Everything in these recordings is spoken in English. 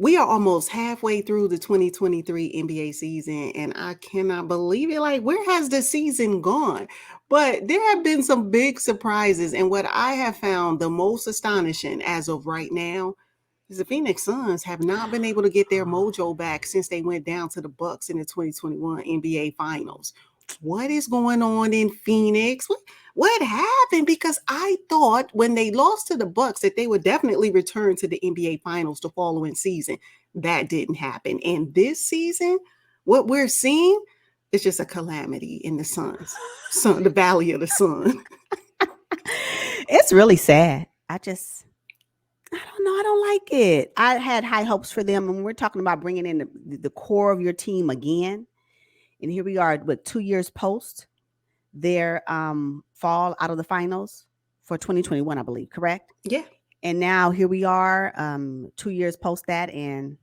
We are almost halfway through the 2023 NBA season, and I cannot believe it. Like, where has the season gone? But there have been some big surprises, and what I have found the most astonishing as of right now is the Phoenix Suns have not been able to get their mojo back since they went down to the Bucks in the 2021 NBA Finals. What is going on in Phoenix? What happened? Because I thought when they lost to the Bucks that they would definitely return to the NBA Finals the following season. That didn't happen. And this season, what we're seeing is just a calamity in the the Valley of the Sun. It's really sad. I don't know. I don't like it. I had high hopes for them, and we're talking about bringing in the core of your team again. And here we are, with 2 years post their fall out of the finals for 2021, I believe, correct? Yeah. And now here we are, 2 years post that, and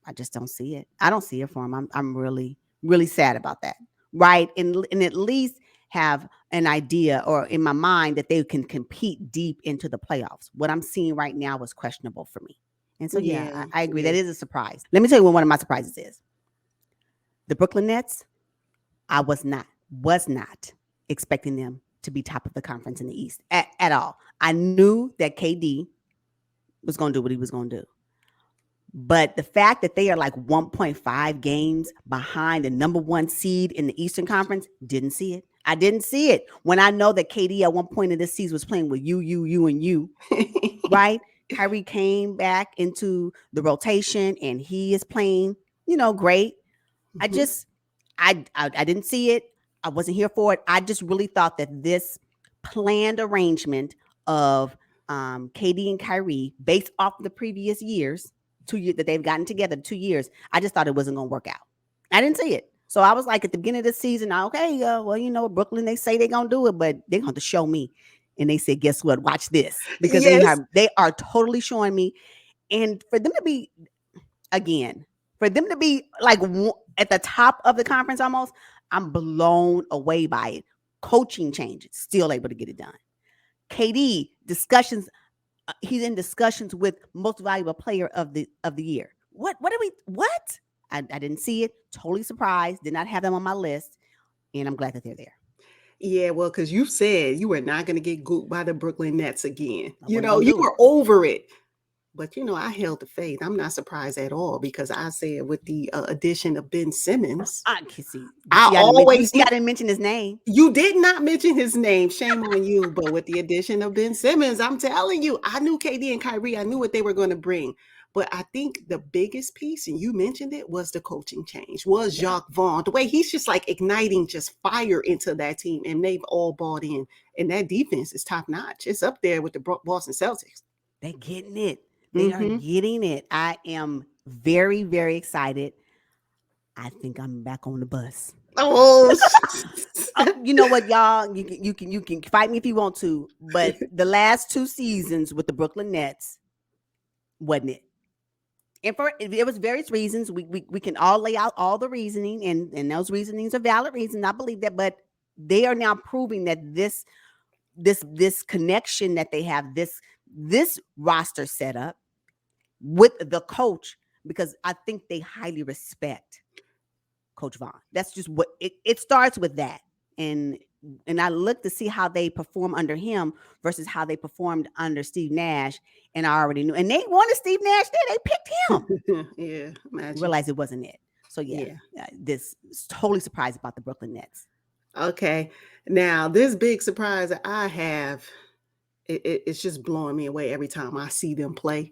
I just don't see it. I don't see it for them. I'm really, really sad about that. Right. And at least have an idea, or in my mind, that they can compete deep into the playoffs. What I'm seeing right now is questionable for me. And so, Yeah. I agree. That is a surprise. Let me tell you what one of my surprises is. The Brooklyn Nets, I was not expecting them to be top of the conference in the East at all. I knew that KD was going to do what he was going to do. But the fact that they are like 1.5 games behind the number one seed in the Eastern Conference, didn't see it. I didn't see it when I know that KD at one point in this season was playing with you, and you, right? Kyrie came back into the rotation and he is playing, great. I didn't see it. I wasn't here for it. I just really thought that this planned arrangement of KD and Kyrie, based off of the previous years, 2 years that they've gotten together, 2 years, I just thought it wasn't going to work out. I didn't see it. So I was like, at the beginning of the season, okay, well, Brooklyn, they say they're going to do it, but they're going to show me. And they said, guess what? Watch this. Because yes. they are totally showing me. And for them to be, again, like at the top of the conference almost, I'm blown away by it. Coaching changes, still able to get it done. KD, discussions, he's in discussions with most valuable player of the year. What? I didn't see it. Totally surprised. Did not have them on my list. And I'm glad that they're there. Yeah, well, because you said you were not going to get gooped by the Brooklyn Nets again. You do were over it. But, I held the faith. I'm not surprised at all because I said with the addition of Ben Simmons. I can see. I didn't mention his name. You did not mention his name. Shame on you. But with the addition of Ben Simmons, I'm telling you, I knew KD and Kyrie. I knew what they were going to bring. But I think the biggest piece, and you mentioned it, was the coaching change, was Jacques Vaughn. The way he's just like igniting just fire into that team, and they've all bought in. And that defense is top notch. It's up there with the Boston Celtics. They're getting it. They are getting it. I am very, very excited. I think I'm back on the bus. Oh, you know what, y'all? You can fight me if you want to, but the last 2 seasons with the Brooklyn Nets, wasn't it? And it was various reasons. We can all lay out all the reasoning, and those reasonings are valid reasons. I believe that, but they are now proving that this connection that they have, this roster setup with the coach, because I think they highly respect Coach Vaughn. That's just what it starts with that. And I look to see how they perform under him versus how they performed under Steve Nash. And I already knew. And they wanted Steve Nash there. They picked him. Yeah. Imagine. Realized it wasn't it. So this is totally surprised about the Brooklyn Nets. Okay. Now, this big surprise that I have, it's just blowing me away every time I see them play.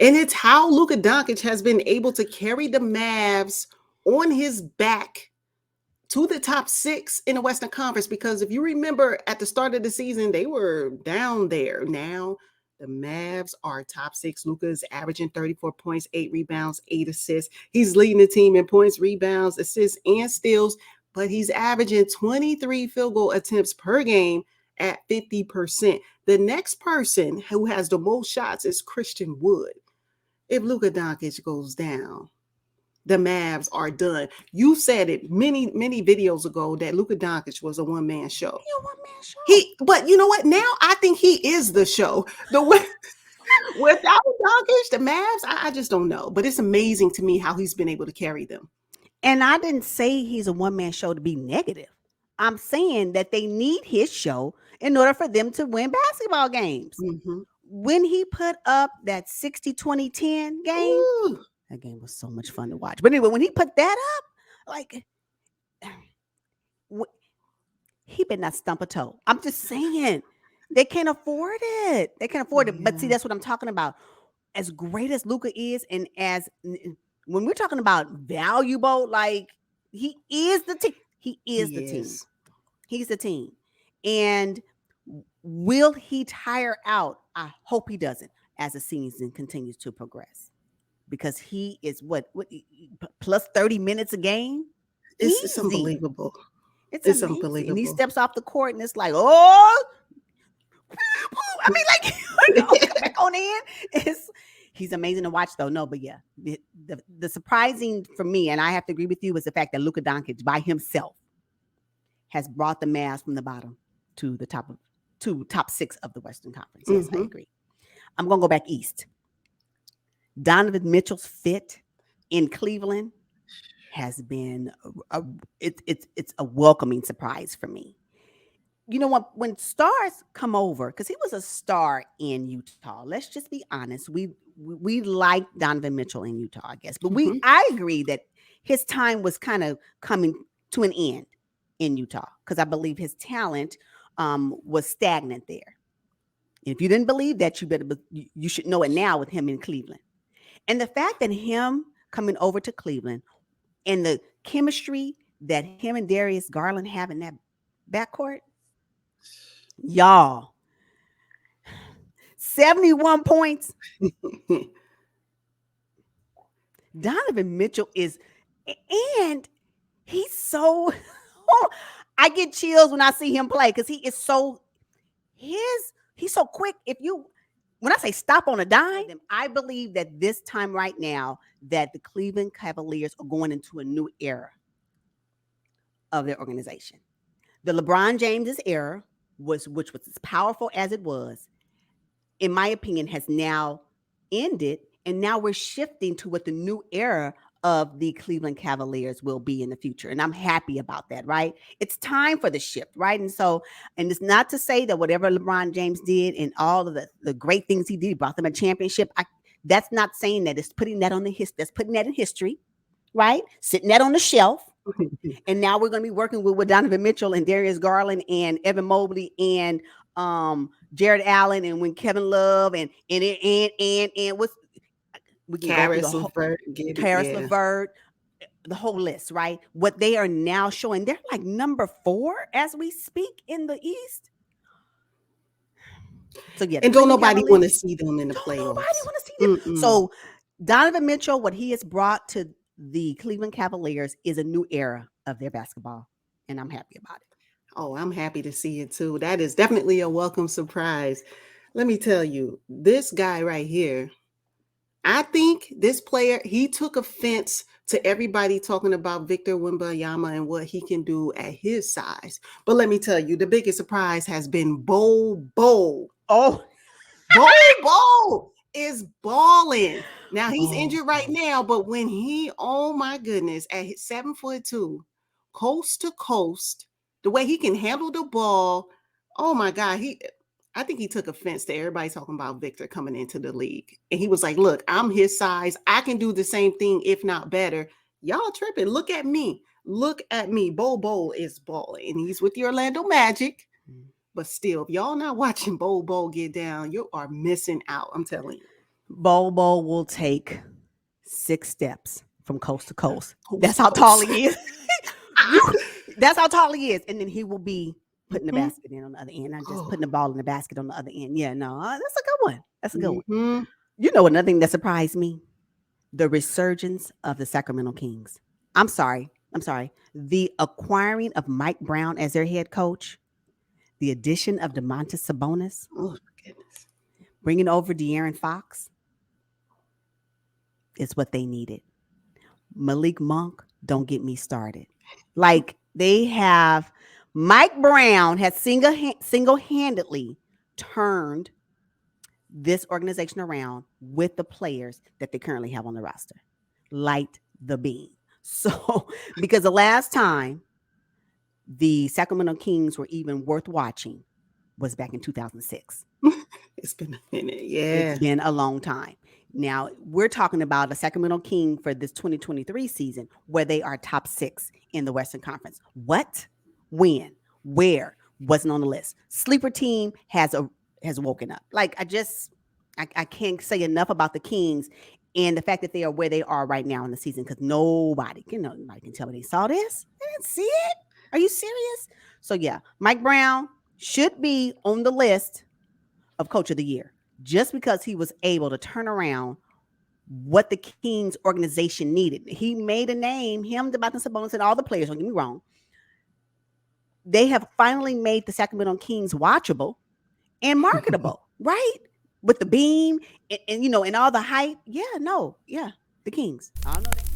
And it's how Luka Doncic has been able to carry the Mavs on his back to the top 6 in the Western Conference. Because if you remember at the start of the season, they were down there. Now the Mavs are top 6. Luka is averaging 34 points, 8 rebounds, 8 assists. He's leading the team in points, rebounds, assists, and steals. But he's averaging 23 field goal attempts per game at 50%. The next person who has the most shots is Christian Wood. If Luka Doncic goes down, the Mavs are done. You said it many, many videos ago that Luka Doncic was a one-man show. Yeah, one-man show. But you know what? Now I think he is the show. The way Without Doncic, the Mavs, I just don't know. But it's amazing to me how he's been able to carry them. And I didn't say he's a one-man show to be negative. I'm saying that they need his show in order for them to win basketball games. Mm-hmm. When he put up that 60-20-10 game, Ooh, that game was so much fun to watch. But anyway, when he put that up, like he better not stump a toe. I'm just saying they can't afford it. They can't afford it. But see, yeah. that's what I'm talking about. As great as Luka is, and as when we're talking about valuable, like he is the team. He is the He team. is. He's the team. And will he tire out? I hope he doesn't as the season continues to progress. Because he is what plus 30 minutes a game? It's Easy. unbelievable. It's It's amazing. And he unbelievable. steps off the court and it's like, oh, I mean, like, come back on in. He's amazing to watch, though. No, but yeah, the surprising for me, and I have to agree with you, is the fact that Luka Doncic by himself has brought the Mavs from the bottom to the top 6 of the Western Conference. Yes, I agree. I'm gonna go back east. Donovan Mitchell's fit in Cleveland has been it's a welcoming surprise for me. You know what? When stars come over, because he was a star in Utah. Let's just be honest. We like Donovan Mitchell in Utah, I guess, but I agree that his time was kind of coming to an end in Utah because I believe his talent was stagnant there. And if you didn't believe that, you should know it now with him in Cleveland. And the fact that him coming over to Cleveland and the chemistry that him and Darius Garland have in that backcourt, y'all, 71 points. Donovan Mitchell is, and he's so, I get chills when I see him play because he is so, he's so quick. When I say stop on a dime, I believe that this time right now that the Cleveland Cavaliers are going into a new era of their organization. The LeBron James era, which was as powerful as it was, in my opinion, has now ended. And now we're shifting to what the new era of the Cleveland Cavaliers will be in the future. And I'm happy about that, right? It's time for the shift, right? And it's not to say that whatever LeBron James did and all of the great things he did, brought them a championship. That's not saying that. It's putting that that's putting that in history, right? Sitting that on the shelf. And now we're going to be working with Donovan Mitchell and Darius Garland and Evan Mobley and Jared Allen and when Kevin Love and what's we can Karis go through Karis LeVert, the whole list, right? What they are now showing, they're like number 4 as we speak in the East. So yeah, and don't nobody want to see them in the playoffs. Nobody want to see them. Mm-mm. So Donovan Mitchell, what he has brought to the Cleveland Cavaliers is a new era of their basketball, and I'm happy about it. Oh, I'm happy to see it too. That is definitely a welcome surprise. Let me tell you, this guy right here, I think this player, he took offense to everybody talking about Victor Wembanyama and what he can do at his size. But let me tell you, the biggest surprise has been Bol. Oh, Bol is balling. Now he's injured right now, but when oh my goodness, at 7'2", coast to coast, the way he can handle the ball, oh my God, I think he took offense to everybody talking about Victor coming into the league. And he was like, look, I'm his size. I can do the same thing, if not better. Y'all tripping. Look at me. Bol is balling. And he's with the Orlando Magic. But still, if y'all not watching Bol get down, you are missing out. I'm telling you. Bol will take 6 steps from coast to coast. That's how tall he is. That's how tall he is. And then he will be putting the basket in on the other end. I'm just putting the ball in the basket on the other end. Yeah, no, that's a good one. That's a good one. You know, another thing that surprised me, the resurgence of the Sacramento Kings. I'm sorry. The acquiring of Mike Brown as their head coach, the addition of Domantas Sabonis, oh my goodness, bringing over De'Aaron Fox is what they needed. Malik Monk, don't get me started. Like they have. Mike Brown has single-handedly turned this organization around with the players that they currently have on the roster. Light the beam. So, because the last time the Sacramento Kings were even worth watching was back in 2006. It's been a minute. Yeah. It's been a long time. Now, we're talking about a Sacramento King for this 2023 season where they are top 6 in the Western Conference. What? When? Where? Wasn't on the list. Sleeper team has woken up. Like, I can't say enough about the Kings and the fact that they are where they are right now in the season, because nobody can tell me they saw this. They didn't see it. Are you serious? So yeah, Mike Brown should be on the list of Coach of the Year just because he was able to turn around what the Kings organization needed. He made a name, him, Debatin Sabonis, and all the players, don't get me wrong. They have finally made the Sacramento Kings watchable and marketable, right? With the beam and all the hype. Yeah, the Kings. I don't know that.